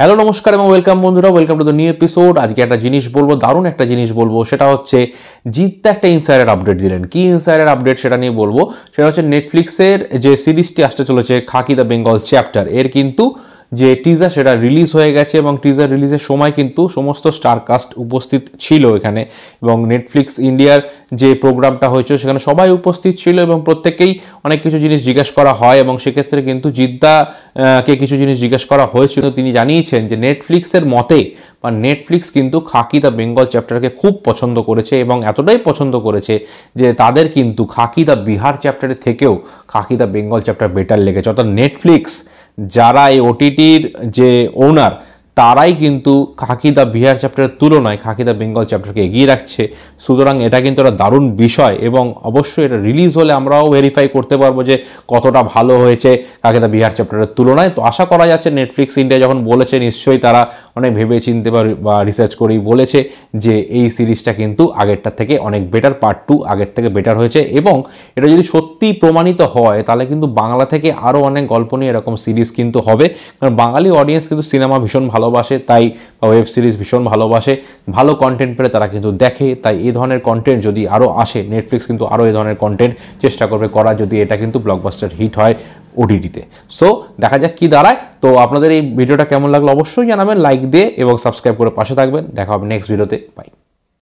Hello নমস্কার এবং welcome বন্ধুরা, welcome to the new episode. আজকে একটা জিনিস বলবো, দারুণ একটা জিনিস বলবো, সেটা হচ্ছে জিৎ একটা ইনসাইডার আপডেট দিলেন। কি ইনসাইডার আপডেট সেটা নিয়ে বলবো। সেটা হচ্ছে নেটফ্লিক্সের যে সিরিজটি আসতে চলেছে খাকি দ্য বেঙ্গল চ্যাপ্টার, এর কিন্তু যে টিজার সেটা রিলিজ হয়ে গেছে এবং টিজার রিলিজের সময় কিন্তু সমস্ত স্টারকাস্ট উপস্থিত ছিল এখানে, এবং নেটফ্লিক্স ইন্ডিয়ার যে প্রোগ্রামটা হয়েছিল সেখানে সবাই উপস্থিত ছিল এবং প্রত্যেকেই অনেক কিছু জিনিস জিজ্ঞেস করা হয় এবং সেক্ষেত্রে কিন্তু জিদ্দাকে কিছু জিনিস জিজ্ঞেস করা হয়েছিল। তিনি জানিয়েছেন যে নেটফ্লিক্সের মতে বা নেটফ্লিক্স কিন্তু খাকি দ্য বেঙ্গল চ্যাপ্টারকে খুব পছন্দ করেছে এবং এতটাই পছন্দ করেছে যে তাদের কিন্তু খাকি দ্য বিহার চ্যাপ্টারের থেকেও খাকি দ্য বেঙ্গল চ্যাপ্টার বেটার লেগেছে। অর্থাৎ নেটফ্লিক্স যারা এই ওটিটির যে ওনার, তারাই কিন্তু খাকি দ্য বিহার চ্যাপ্টারের তুলনায় খাকি দ্য বেঙ্গল চ্যাপ্টারকে এগিয়ে রাখছে। সুতরাং এটা কিন্তু একটা দারুণ বিষয় এবং অবশ্যই এটা রিলিজ হলে আমরাও ভেরিফাই করতে পারবো যে কতটা ভালো হয়েছে খাকি দ্য বিহার চ্যাপ্টারের তুলনায়। তো আশা করা যাচ্ছে নেটফ্লিক্স ইন্ডিয়া যখন বলেছে, নিশ্চয়ই তারা অনেক ভেবে চিনতে বা রিসার্চ করেই বলেছে যে এই সিরিজটা কিন্তু আগেরটার থেকে অনেক বেটার, পার্ট 2 আগের থেকে বেটার হয়েছে। এবং এটা যদি সত্যি প্রমাণিত হয় তাহলে কিন্তু বাংলা থেকে আরও অনেক গল্প নিয়ে এরকম সিরিজ কিন্তু হবে, কারণ বাঙালি অডিয়েন্স কিন্তু সিনেমা ভীষণ ভালোবাসে, তাই ওয়েব সিরিজ ভীষণ ভালোবাসে, ভালো কন্টেন্ট পেলে তারা কিন্তু দেখে। তাই এই ধরনের কন্টেন্ট যদি আরও আসে, নেটফ্লিক্স কিন্তু আরও এই ধরনের কন্টেন্ট চেষ্টা করবে করা, যদি এটা কিন্তু ব্লকবাস্টার হিট হয় ওটিটিতে। সো দেখা যাক কি দাঁড়ায়। তো আপনাদের এই ভিডিওটা কেমন লাগলো অবশ্যই জানাবেন লাইক দিয়ে এবং সাবস্ক্রাইব করে পাশে থাকবেন। দেখা হবে নেক্সট ভিডিওতে। বাই।